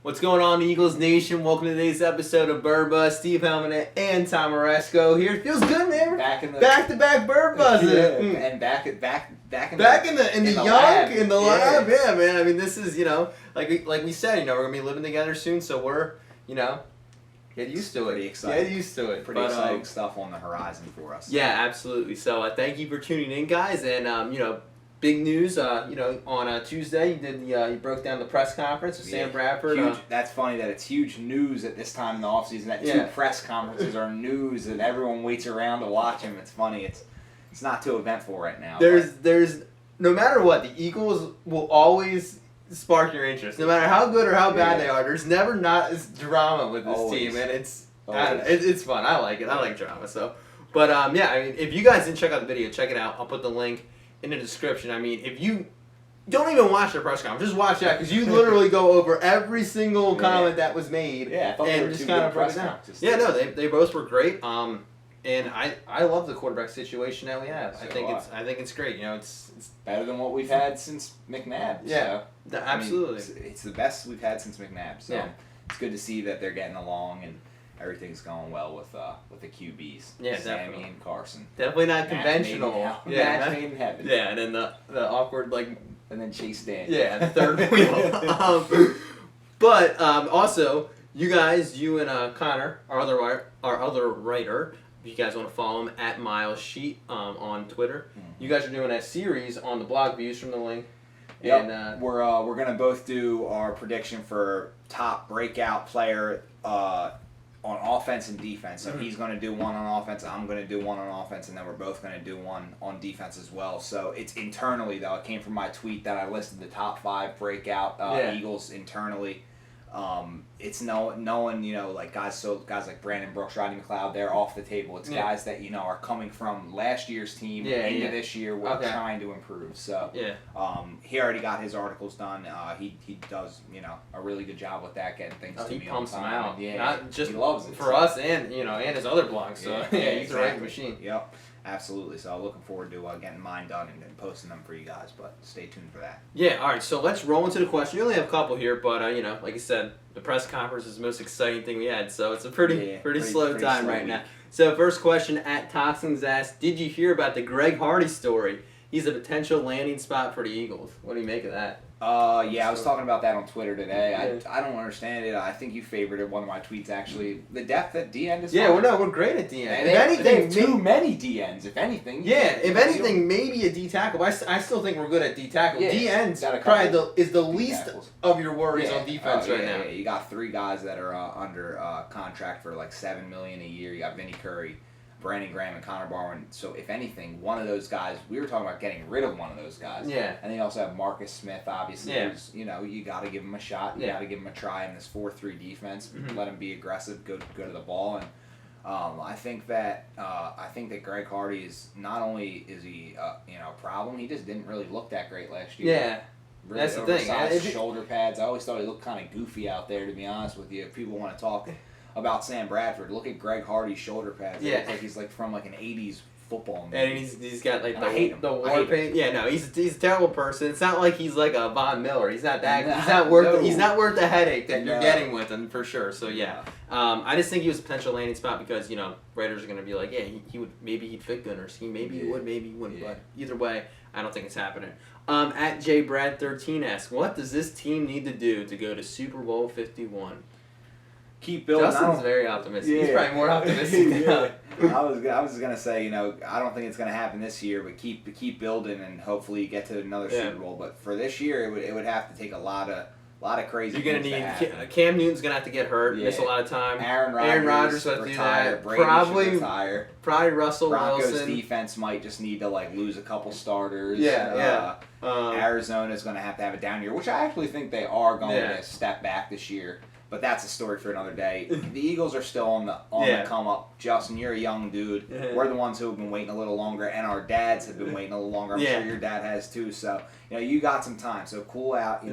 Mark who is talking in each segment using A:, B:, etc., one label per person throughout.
A: What's going on, Eagles Nation? Welcome to today's episode of Bird Buzz. Steve Hellmann and Tom Aresco here. Feels good, man. Back-to-back Bird Buzzes.
B: And back in the
A: lab. Yeah, man. I mean, this is, like we said, we're gonna be living together soon, so we're, get used to it.
B: Pretty excited.
A: Get used to it.
B: Pretty exciting stuff on the horizon for us.
A: Yeah, absolutely. So thank you for tuning in, guys. And big news. On Tuesday, you broke down the press conference with Sam Bradford.
B: Huge. That's funny that it's huge news at this time in the offseason. That two press conferences are news, and everyone waits around to watch them. It's funny. It's not too eventful right now.
A: There's no matter what, the Eagles will always spark your interest, no matter how good or how bad they are. There's never not as drama with this team, and it's fun. I like it. I like drama. So, but I mean, if you guys didn't check out the video, check it out. I'll put the link in the description. I mean, if you don't even watch the press conference, just watch that, because you literally go over every single comment that was made.
B: Yeah, I thought
A: and just kind of break it down. Yeah, no, they both were great. And I love the quarterback situation that we have. I think it's great. It's
B: better than what we've had since McNabb.
A: Yeah,
B: so,
A: absolutely.
B: It's the best we've had since McNabb. So it's good to see that they're getting along and everything's going well with the QBs.
A: Yeah,
B: Sammy
A: definitely.
B: and Carson.
A: Definitely not conventional.
B: Match made in heaven.
A: Yeah, and then the awkward
B: and then Chase Dan.
A: Yeah, the third wheel. But also, you and Connor, our other writer. If you guys want to follow him at Miles Sheet on Twitter, you guys are doing a series on the blog Views from the Link.
B: Yep.
A: And
B: we're gonna both do our prediction for top breakout player on offense and defense. So he's going to do one on offense, I'm going to do one on offense, and then we're both going to do one on defense as well. So it's internally, though. It came from my tweet that I listed the top 5 breakout Eagles internally. It's knowing, like guys like Brandon Brooks, Rodney McLeod, they're off the table. It's guys that, are coming from last year's team into this year. We're trying to improve. So he already got his articles done. He does, a really good job with that, getting things to me on
A: pumps them
B: time.
A: out.
B: Yeah,
A: not just
B: he loves it
A: for us and and his other blogs. So he's a right machine.
B: Yep. Absolutely. So I'm looking forward to getting mine done and posting them for you guys, but stay tuned for that.
A: Yeah, all right, so let's roll into the question. We only have a couple here, but, like I said, the press conference is the most exciting thing we had, so it's a pretty slow time right now. So first question at Toxins asks, did you hear about the Greg Hardy story? He's a potential landing spot for the Eagles. What do you make of that?
B: I was talking about that on Twitter today. I don't understand it. I think you favorited one of my tweets, actually. The depth at D-end is fine.
A: We're great at D-end.
B: If anything, too many D-ends, if anything.
A: Yeah, if anything, maybe a D-tackle. I still think we're good at D-tackle. D-end's probably is the least of your worries on defense right now.
B: Yeah, you got 3 guys that are under contract for like $7 million a year. You got Vinny Curry, Brandon Graham, and Connor Barwin. So if anything, one of those guys, we were talking about getting rid of one of those guys.
A: Yeah.
B: And then you also have Marcus Smith, obviously. Who's, you got to give him a shot. You got to give him a try in this 4-3 defense. Let him be aggressive, go to the ball. And I think that Greg Hardy is not only is he a problem, he just didn't really look that great last year.
A: Yeah.
B: Really
A: that's the thing.
B: Oversized shoulder pads. I always thought he looked kind of goofy out there, to be honest with you. If people want to talk about Sam Bradford, look at Greg Hardy's shoulder pads. It looks like he's from an 80s football movie.
A: And he's got the
B: war
A: paint. Yeah, no, he's a terrible person. It's not like he's like a Von Miller. He's not that. He's not worth the headache that you're getting with him for sure. So I just think he was a potential landing spot because writers are gonna be like, he'd fit Gunners. He would, maybe he wouldn't. But either way, I don't think it's happening. At JBrad13 asks, what does this team need to do to go to Super Bowl 51?
B: Keep building.
A: Justin's very optimistic. He's probably more optimistic than
B: I was gonna say, I don't think it's gonna happen this year, but keep building and hopefully get to another Super Bowl. But for this year, it would have to take a lot of crazy.
A: You're gonna need Cam Newton's gonna have to get hurt, miss a lot of time.
B: Aaron
A: Rodgers
B: will
A: do that.
B: Brady should retire.
A: Probably Russell
B: Broncos
A: Wilson.
B: defense might just need to lose a couple starters. Arizona's gonna have to have a down year, which I actually think they are going to step back this year. But that's a story for another day. The Eagles are still on the come up. Justin, you're a young dude. We're the ones who have been waiting a little longer, and our dads have been waiting a little longer. I'm sure your dad has too. So you got some time. So cool out.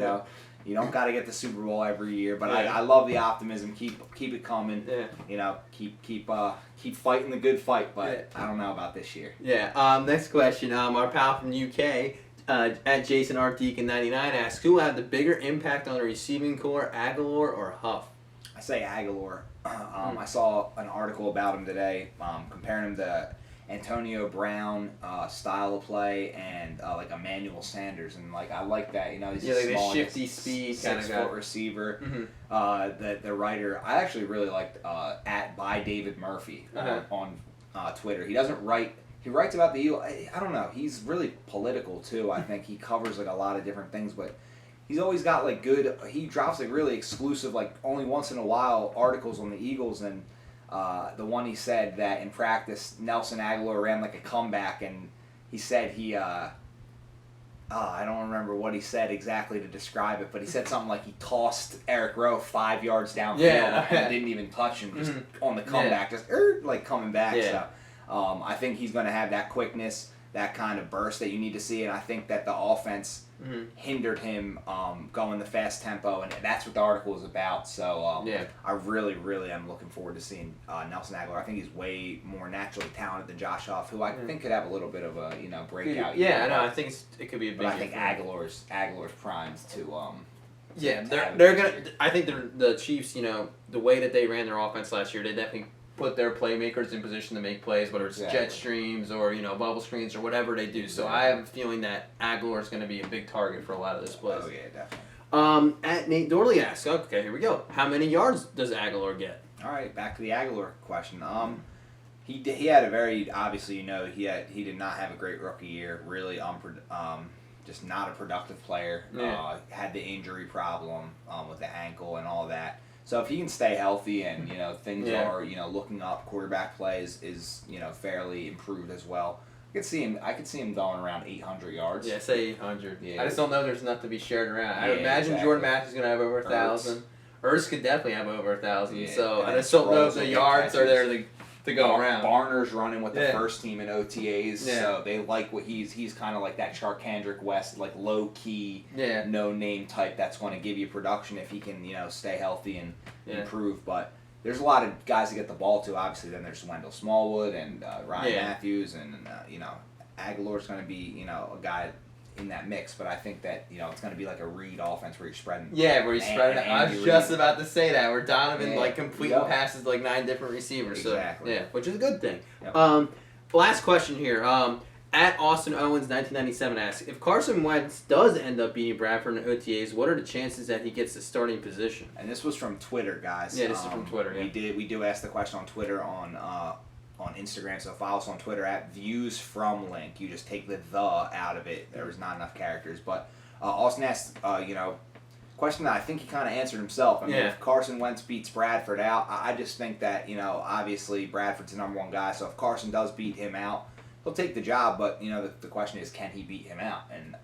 B: You don't got to get the Super Bowl every year, but I love the optimism. Keep it coming. Keep fighting the good fight. But I don't know about this year.
A: Yeah. Next question. Our pal from the UK At Jason Art Deacon 99 asks, who will have the bigger impact on the receiving core, Agholor or Huff?
B: I say Agholor. I saw an article about him today, comparing him to Antonio Brown style of play and like Emmanuel Sanders, and like I like that. You know, he's
A: like
B: small,
A: a shifty speed kind of guy.
B: 6-foot receiver. The writer, I actually really liked by David Murphy on Twitter. He doesn't write. He writes about the Eagles. I don't know. He's really political too. I think he covers like a lot of different things, but he's always got like good. He drops like really exclusive, like only once in a while, articles on the Eagles. And the one he said that in practice, Nelson Agholor ran like a comeback, and he said he. I don't remember what he said exactly to describe it, but he said something like he tossed Eric Rowe 5 yards downfield and didn't even touch him, just on the comeback, just like coming back. So. I think he's going to have that quickness, that kind of burst that you need to see, and I think that the offense hindered him going the fast tempo, and that's what the article is about. So I really, really am looking forward to seeing Nelson Agholor. I think he's way more naturally talented than Josh Huff, who I think could have a little bit of a breakout.
A: Yeah, I know. I think it could be a big.
B: But I think Agholor's primed to.
A: They're gonna. I think the Chiefs. The way that they ran their offense last year, they definitely put their playmakers in position to make plays, whether it's jet streams or bubble screens or whatever they do. So I have a feeling that Agholor is going to be a big target for a lot of those plays.
B: Oh yeah, definitely.
A: At Nate Dorley asks, okay, here we go. How many yards does Agholor get?
B: All right, back to the Agholor question. He had a very obviously he did not have a great rookie year. Really just not a productive player. Had the injury problem with the ankle and all that. So if he can stay healthy and things are looking up, quarterback play is fairly improved as well. I could see him going around 800 yards.
A: Yeah, say 800. Yeah. I just don't know if there's enough to be shared around. I imagine Jordan Matthews is going to have over 1,000. Ertz could definitely have over 1,000. Yeah, so I just don't know if the yards are there to go around.
B: Barner's running with the first team in OTAs, so they like what he's kind of like that Charkandrick West, like low key, no name type that's going to give you production if he can stay healthy and improve. But there's a lot of guys to get the ball to. Obviously, then there's Wendell Smallwood and Ryan Matthews, and Agholor's going to be a guy in that mix, but I think that it's going to be like a read offense where you're spreading.
A: Yeah, where you spread it. I was just about to say that, where Donovan completely passes like 9 different receivers.
B: Exactly.
A: So, which is a good thing. Last question here. At Austin Owens 1997 asks, if Carson Wentz does end up beating Bradford in OTAs, what are the chances that he gets the starting position?
B: And this was from Twitter, guys.
A: Yeah, this is from Twitter.
B: We do ask the question on Twitter on Instagram, so follow us on Twitter at ViewsFromLink. You just take the out of it. There was not enough characters. But Austin asked, question that I think he kind of answered himself. I mean, if Carson Wentz beats Bradford out, I just think that, obviously Bradford's the number 1 guy, so if Carson does beat him out, he'll take the job, but, the question is, can he beat him out? And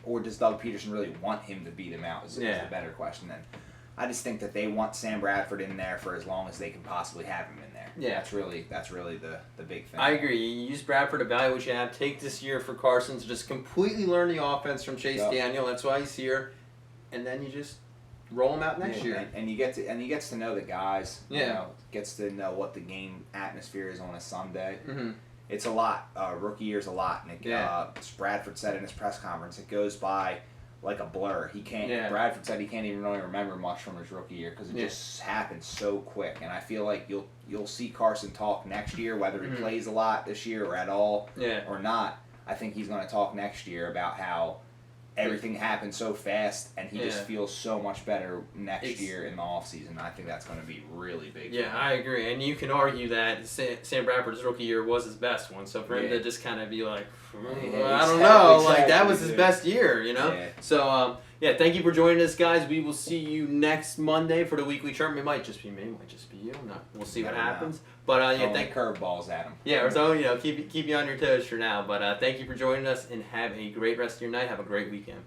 B: or does Doug Peterson really want him to beat him out is the better question. And I just think that they want Sam Bradford in there for as long as they can possibly have him in there. Yeah, that's really the big thing.
A: I agree. You use Bradford, evaluate what you have. Take this year for Carson to just completely learn the offense from Chase Daniel. That's why he's here, and then you just roll him out next year.
B: And he gets to know the guys. Gets to know what the game atmosphere is on a Sunday. Mm-hmm. It's a lot. Rookie year's a lot, and Bradford said in his press conference, it goes by like a blur. He can't. Bradford said he can't even really remember much from his rookie year because it just happened so quick. And I feel like you'll see Carson talk next year, whether he plays a lot this year or at all, or not. I think he's going to talk next year about how everything happened so fast, and he just feels so much better next year in the offseason. I think that's going to be really big.
A: Yeah, I agree. And you can argue that Sam Bradford's rookie year was his best one. So for him to just kind of be like, I don't know, like that was his best year, Yeah. So, thank you for joining us, guys. We will see you next Monday for the weekly chart. It might just be me, it might just be you. No, we'll see what happens. But
B: thank curveballs at him.
A: Yeah, so keep you on your toes for now. But thank you for joining us, and have a great rest of your night. Have a great weekend.